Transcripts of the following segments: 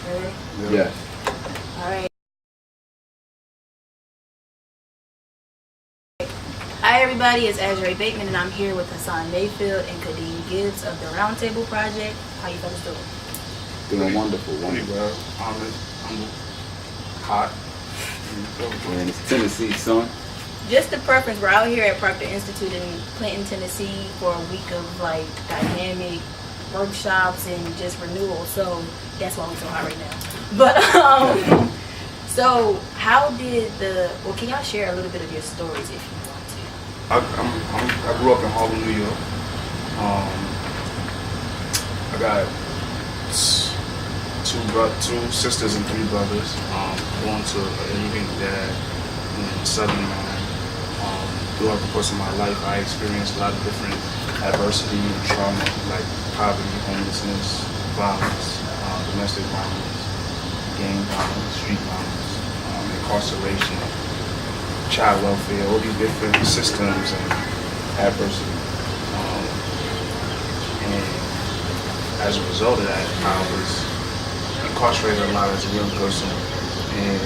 Ready? Yes. All right. Hi everybody, it's Azure Bateman and I'm here with Hassan Mayfield and Cadeem Gibbs of the Roundtable Project. How you fellas doing? Doing wonderful. Well, I'm hot. And it's Tennessee, son. Just the preference, we're out here at Proctor Institute in Clinton, Tennessee for a week of like dynamic workshops and just renewal. So that's why we're so hot right now. But so how did can y'all share a little bit of your stories if you want to? I grew up in Harlem, New York. I got two sisters and 3 brothers. Born to an immigrant dad and Southern mom. Throughout the course of my life, I experienced a lot of different adversity and trauma, like poverty, homelessness, violence, domestic violence, gang violence, street violence, incarceration, child welfare, all these different systems and adversity. And as a result of that, I was incarcerated a lot as a young person. And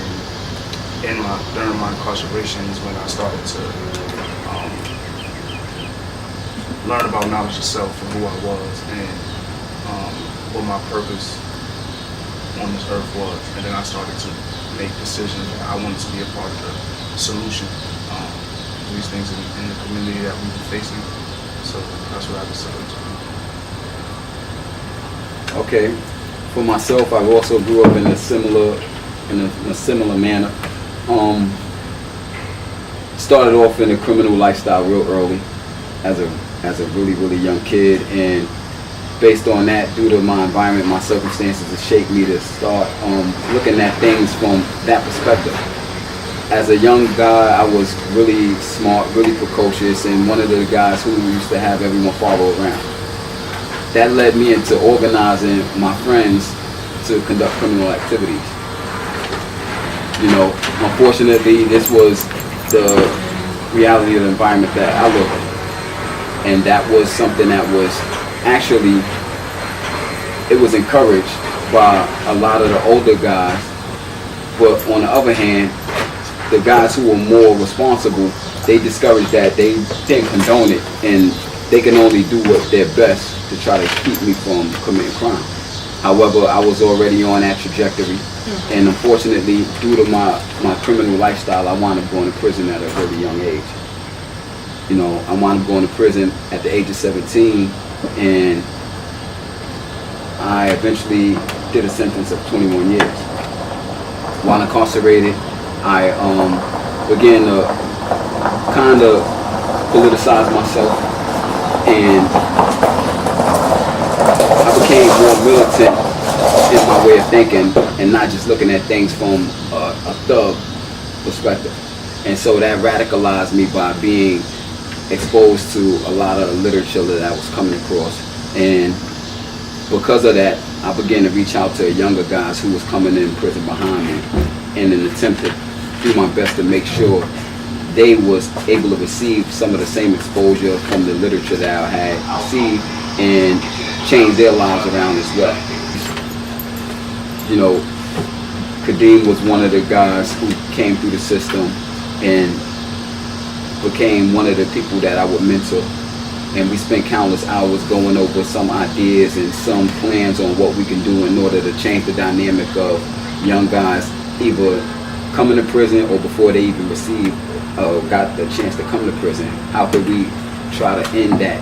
during my incarceration is when I started to learn about knowledge of self and who I was and what my purpose on this earth was. And then I started to make decisions that I wanted to be a part of the solution to these things in the community that we've been facing. So that's what I decided to do. Okay. For myself, I also grew up in a similar manner. Started off in a criminal lifestyle real early as a really young kid, and based on that, due to my environment, my circumstances, it shaped me to start looking at things from that perspective. As a young guy, I was really smart, really precocious, and one of the guys who used to have everyone follow around. That led me into organizing my friends to conduct criminal activities. You know, unfortunately, this was the reality of the environment that I lived in. And that was something that was actually, it was encouraged by a lot of the older guys. But on the other hand, the guys who were more responsible, they discouraged that. They didn't condone it, and they can only do what their best to try to keep me from committing crime. However, I was already on that trajectory, and unfortunately, due to my criminal lifestyle, I wound up going to prison at a very young age. You know, I wound up going to prison at the age of 17, and I eventually did a sentence of 21 years. While incarcerated, I began to kind of politicize myself, and I became more militant in my way of thinking and not just looking at things from a thug perspective. And so that radicalized me by being exposed to a lot of literature that I was coming across. And because of that, I began to reach out to younger guys who was coming in prison behind me in an attempt to do my best to make sure they was able to receive some of the same exposure from the literature that I had received and change their lives around as well. You know, Cadeem was one of the guys who came through the system and became one of the people that I would mentor. And we spent countless hours going over some ideas and some plans on what we can do in order to change the dynamic of young guys either coming to prison or before they even got the chance to come to prison. How could we try to end that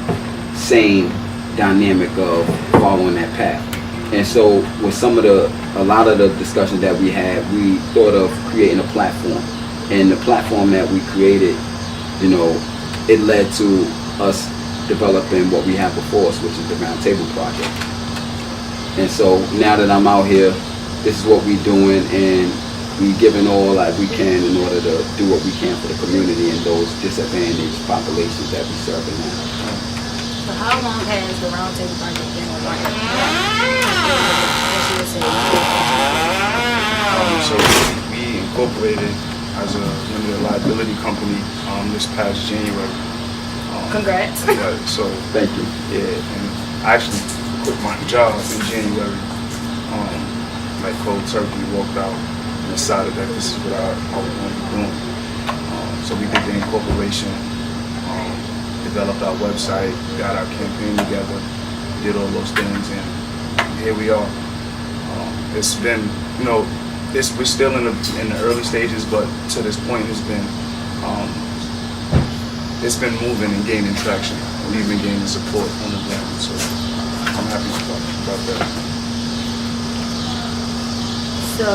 same dynamic of following that path? And so with a lot of the discussions that we had, we thought of creating a platform. And the platform that we created, you know, it led to us developing what we have before us, which is the Roundtable Project. And so now that I'm out here, this is what we're doing, and we're giving all that we can in order to do what we can for the community and those disadvantaged populations that we serve in now. So how long has the Roundtable Project been on market? So we incorporated as a limited liability company this past January. Congrats. Yeah, so Thank you. Yeah, and I actually quit my job in January. like cold turkey, walked out and decided that this is what I was going to be doing. So we did the incorporation, developed our website, got our campaign together, did all those things, and here we are. It's been, we're still in the early stages, but to this point, it's been moving and gaining traction. We've been gaining support on the ground, so I'm happy about that. So,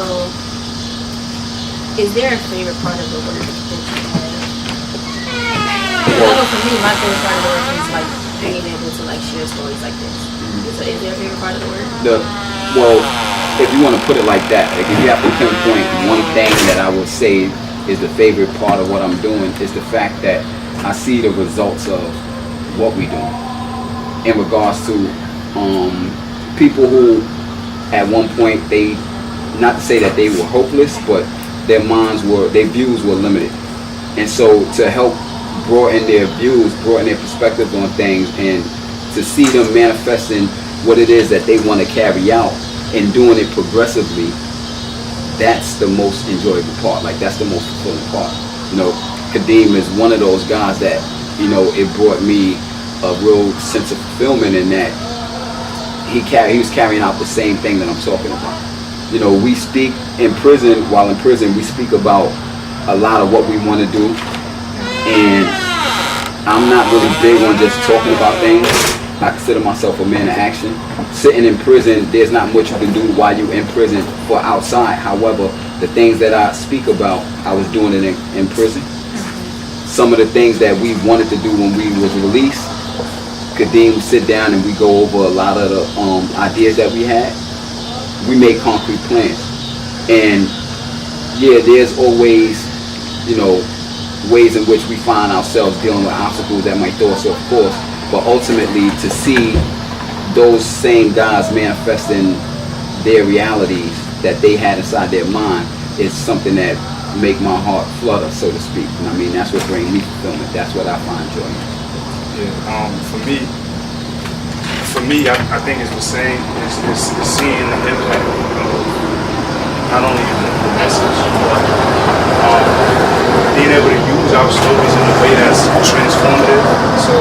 is there a favorite part of the work that you have? I know for me, my favorite part of the work is like being able to like share stories like this. So is there a favorite part of the work? Well, if you want to put it like that, like if you have to pinpoint one thing that I would say is the favorite part of what I'm doing, is the fact that I see the results of what we do in regards to people who at one point, they, not to say that they were hopeless, but their views were limited. And so to help broaden their views, broaden their perspectives on things, and to see them manifesting what it is that they want to carry out and doing it progressively, that's the most enjoyable part. Like, that's the most fulfilling part. Cadeem is one of those guys that, it brought me a real sense of fulfillment in that he was carrying out the same thing that I'm talking about. We speak in prison, while in prison, we speak about a lot of what we want to do. And I'm not really big on just talking about things. I consider myself a man of action. Sitting in prison, there's not much you can do while you're in prison for outside. However, the things that I speak about, I was doing it in prison. Some of the things that we wanted to do when we was released, Cadeem would sit down and we go over a lot of the ideas that we had. We made concrete plans. And yeah, there's always, ways in which we find ourselves dealing with obstacles that might throw us off course. But ultimately, to see those same guys manifesting their realities that they had inside their mind is something that make my heart flutter, so to speak. And I mean, that's what brings me fulfillment. That's what I find joy in. Yeah, for me, I think it's the same. It's seeing the impact of not only the message, but being able to use our stories in a way that's transformative. So,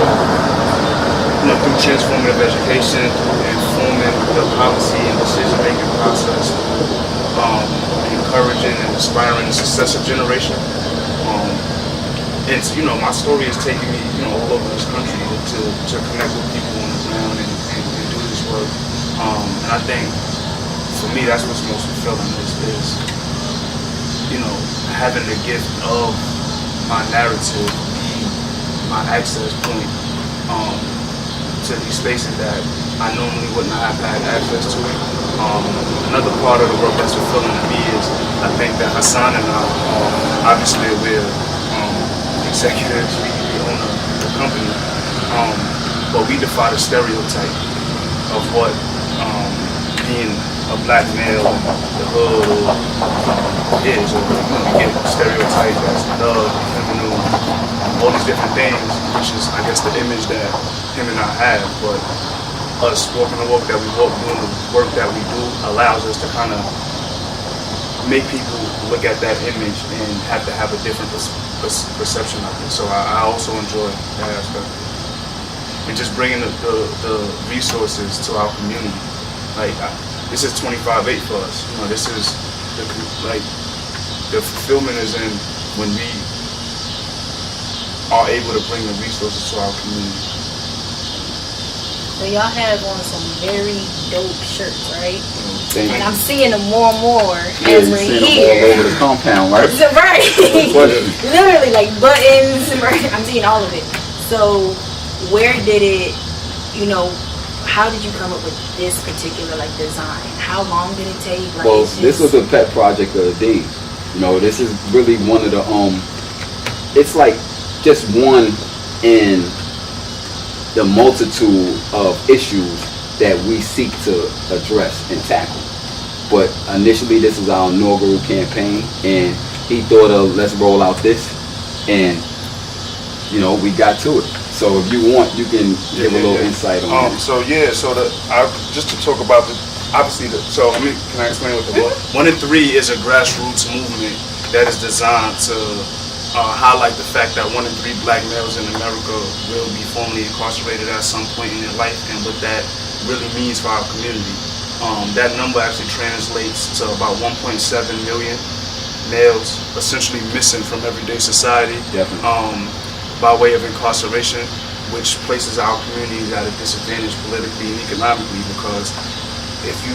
through transformative education, informing the policy and decision-making process, encouraging and inspiring the successive generation. It's, my story is taking me, all over this country to connect with people on the ground and do this work. And I think, for me, that's what's most fulfilling is having the gift of my narrative be my access point to these spaces that I normally wouldn't have had access to. Another part of the work that's fulfilling to me is I think that Hassan and I, obviously we're executives, we own a company, but we defy the stereotype of what being a black male in the hood is, or we get stereotyped as thug, criminal, all these different things, which is, I guess, the image that him and I have. But us walking the walk that we walk, doing the work that we do, allows us to kind of make people look at that image and have to have a different perception of it. So I also enjoy that aspect. And just bringing the resources to our community. Like, this is 25/8 for us. This is the fulfillment is in when we are able to bring the resources to our community. So y'all have on some very dope shirts, right? Thank and you. I'm seeing them more and more Yeah, as we're you're seeing here. them all over the compound, right? So, right. Literally, like buttons. Right? I'm seeing all of it. So, where did it? How did you come up with this particular design? How long did it take? Well, this was a pet project of Cadeem. This is really one of the it's like just one in the multitude of issues that we seek to address and tackle. But initially, this was our inaugural campaign, and he thought of, let's roll out this, and we got to it. So if you want, you can give a little insight on it. Just to talk about obviously, can I explain what the 1 in 3 is a grassroots movement that is designed to highlight the fact that 1 in 3 black males in America will be formally incarcerated at some point in their life, and what that really means for our community. That number actually translates to about 1.7 million males essentially missing from everyday society by way of incarceration, which places our communities at a disadvantage politically and economically, because if you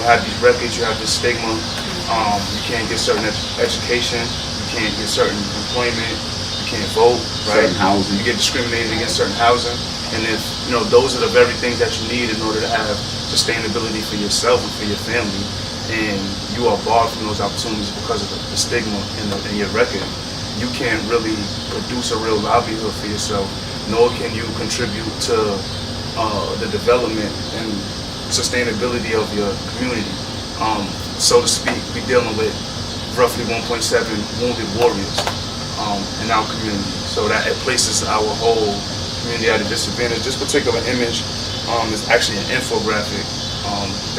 have these records, you have this stigma, you can't get certain education, you can't get certain employment, you can't vote, right? Certain housing. You get discriminated against certain housing, and if those are the very things that you need in order to have sustainability for yourself and for your family, and you are barred from those opportunities because of the stigma in your record, you can't really produce a real livelihood for yourself, nor can you contribute to the development and sustainability of your community. So to speak, we're dealing with roughly 1.7 wounded warriors in our community. So that it places our whole community at a disadvantage. This particular image is actually an infographic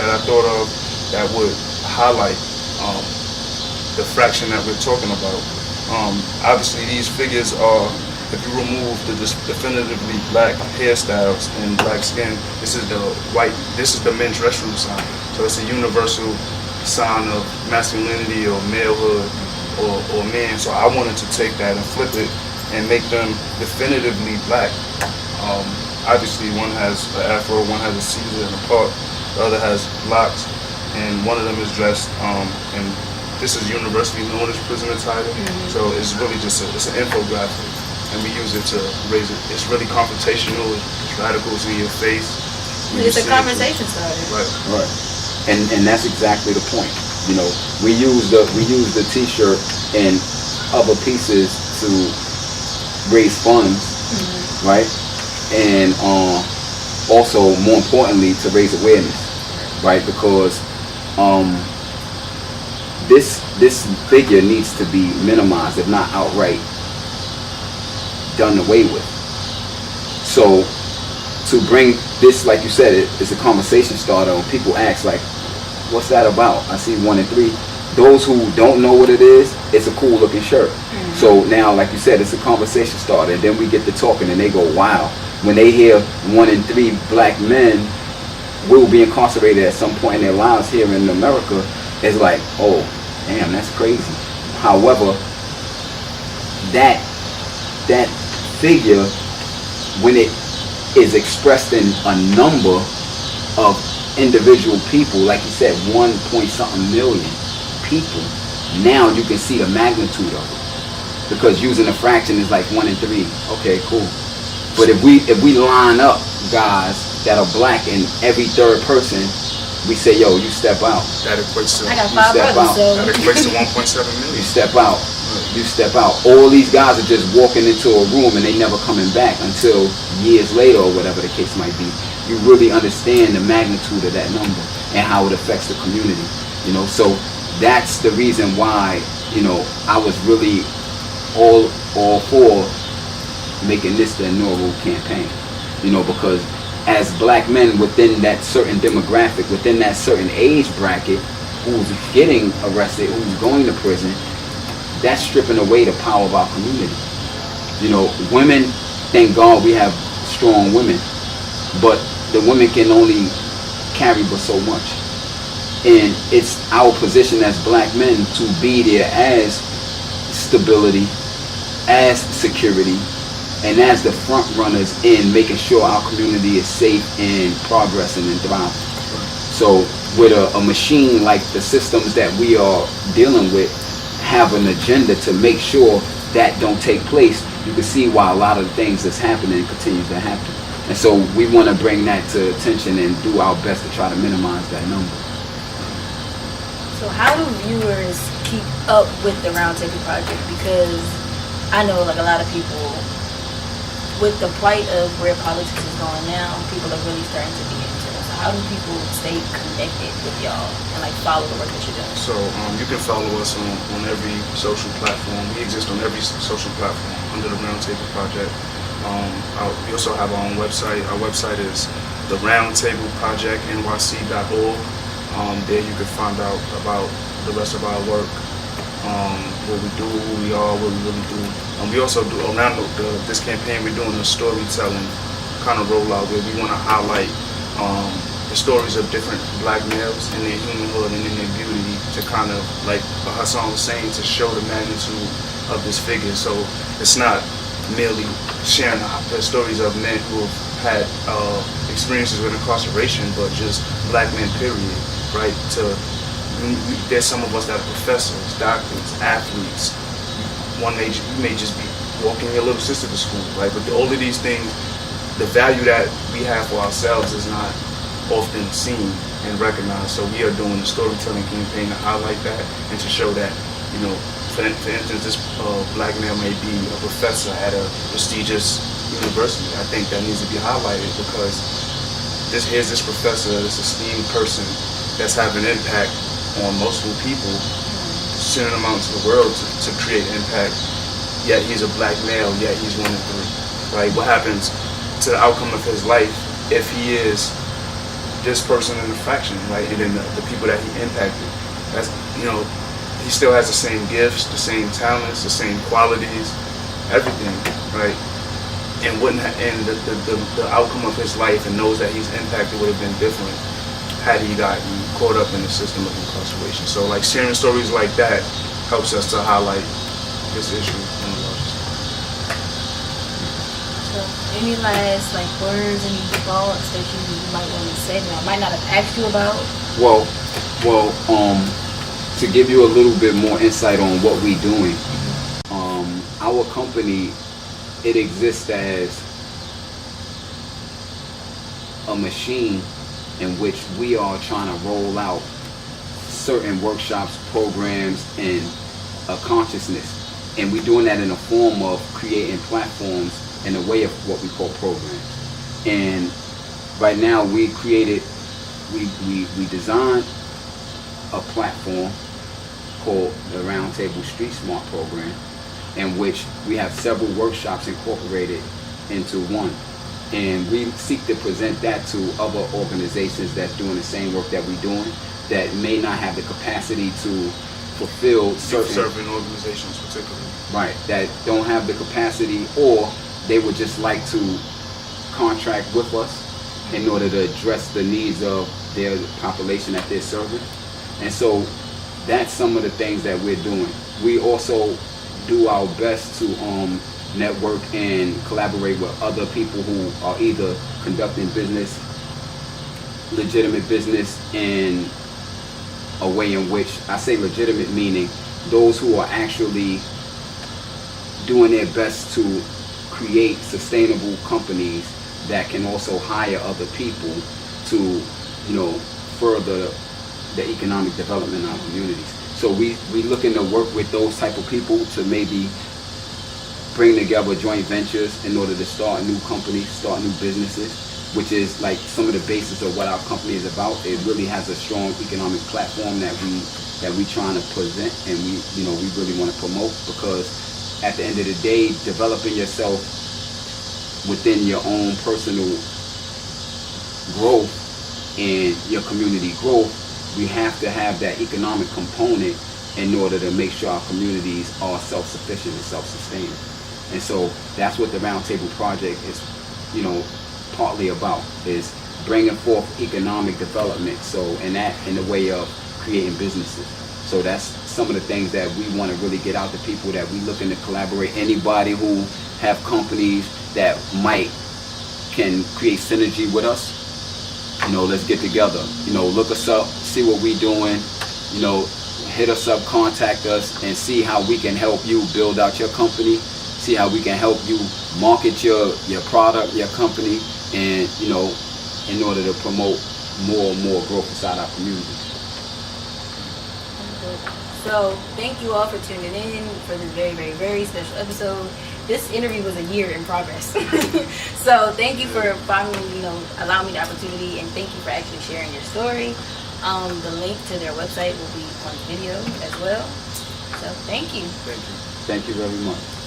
that I thought of that would highlight the fraction that we're talking about. Obviously, these figures are, if you remove the definitively black hairstyles and black skin, this is the men's restroom sign. So it's a universal sign of masculinity or malehood or man. So I wanted to take that and flip it and make them definitively black. Obviously, one has an afro, one has a Caesar and a part, the other has locks, and one of them is dressed and this is universally known as prison attire. So it's really just it's an infographic, and we use it to raise it. It's really confrontational. It's radicals in your face. It's a conversation starter. Right. And that's exactly the point. We use the T-shirt and other pieces to raise funds, right? And also, more importantly, to raise awareness, right? Because this figure needs to be minimized, if not outright done away with. So to bring this, like you said, it's a conversation starter. When people ask, like, what's that about? I see 1 in 3. Those who don't know what it is, it's a cool looking shirt. So now, like you said, it's a conversation starter. And then we get to talking and they go, wow. When they hear 1 in 3 black men will be incarcerated at some point in their lives here in America, it's like, oh, damn, that's crazy. However, that figure, when it is expressed in a number of individual people, like you said, 1 point something million people, now you can see the magnitude of it. Because using a fraction is like 1 in 3. Okay, cool. But if we line up guys that are black in every third person, we say, yo, you step out. That equates to, I got 5 brothers, so that equates to 1.7 million. You step out. You step out. All these guys are just walking into a room and they never coming back until years later or whatever the case might be. You really understand the magnitude of that number and how it affects the community. So that's the reason why, I was really all for making this the inaugural campaign. Because as black men within that certain demographic, within that certain age bracket, who's getting arrested, who's going to prison, that's stripping away the power of our community. Women, thank God we have strong women, but the women can only carry but so much. And it's our position as black men to be there as stability, as security, and as the front runners in making sure our community is safe and progressing and thriving. So with a machine like the systems that we are dealing with have an agenda to make sure that don't take place, you can see why a lot of the things that's happening continues to happen. And so we want to bring that to attention and do our best to try to minimize that number. So how do viewers keep up with the Roundtable Project? Because I know like a lot of people, with the plight of where politics is going now, people are really starting to be into it. So how do people stay connected with y'all and like follow the work that you're doing? So you can follow us on every social platform. We exist on every social platform under the Roundtable Project. We also have our own website. Our website is the Roundtable Project, NYC.org. There you can find out about the rest of our work, what we do, who we are, what we really do. We also do, around this campaign, we're doing a storytelling kind of rollout where we want to highlight the stories of different black males and their humanhood and in their beauty, to kind of, like Hassan was saying, to show the magnitude of this figure. So it's not merely sharing the stories of men who have had experiences with incarceration, but just black men, period, right? There's some of us that are professors, doctors, athletes. You may just be walking your little sister to school, right? But all of these things, the value that we have for ourselves is not often seen and recognized. So we are doing a storytelling campaign to highlight that and to show that, for instance, this black male may be a professor at a prestigious university. I think that needs to be highlighted because here's this professor, this esteemed person that's having an impact on multiple people, sending them out into the world to create impact. Yet he's a black male, yet he's 1 in 3, right? What happens to the outcome of his life if he is this person in the faction, right? And then the people that he impacted, that's, he still has the same gifts, the same talents, the same qualities, everything, right? And the outcome of his life and those that he's impacted would have been different had he gotten caught up in the system of incarceration. So like sharing stories like that helps us to highlight this issue in the larger scale. So any last words, any thoughts that you might want to say that I might not have asked you about? Well, to give you a little bit more insight on what we're doing, our company, it exists as a machine in which we are trying to roll out certain workshops, programs, and a consciousness. And we're doing that in a form of creating platforms in a way of what we call programs. And right now we designed a platform called the Roundtable Street Smart program, in which we have several workshops incorporated into one. And we seek to present that to other organizations that's doing the same work that we're doing, that may not have the capacity to fulfill certain organizations particularly. Right, that don't have the capacity, or they would just like to contract with us in order to address the needs of their population that they're serving. And so that's some of the things that we're doing. We also do our best to network and collaborate with other people who are either conducting business, legitimate business, in a way in which, I say legitimate meaning those who are actually doing their best to create sustainable companies that can also hire other people to, further the economic development in our communities. So we looking to work with those type of people to maybe bring together joint ventures in order to start new companies, start new businesses, which is like some of the basis of what our company is about. It really has a strong economic platform that we trying to present, and we really want to promote, because at the end of the day, developing yourself within your own personal growth and your community growth, we have to have that economic component in order to make sure our communities are self-sufficient and self-sustaining. And so that's what the Roundtable Project is, partly about, is bringing forth economic development. So, in the way of creating businesses. So that's some of the things that we want to really get out to people, that we looking to collaborate. Anybody who have companies that can create synergy with us, let's get together. Look us up, see what we doing, hit us up, contact us, and see how we can help you build out your company, see how we can help you market your product, your company, and, in order to promote more and more growth inside our community. So thank you all for tuning in for this very, very, very special episode. This interview was a year in progress. So thank you for finally, allowing me the opportunity, and thank you for actually sharing your story. The link to their website will be on the video as well. So thank you. Thank you. Thank you very much.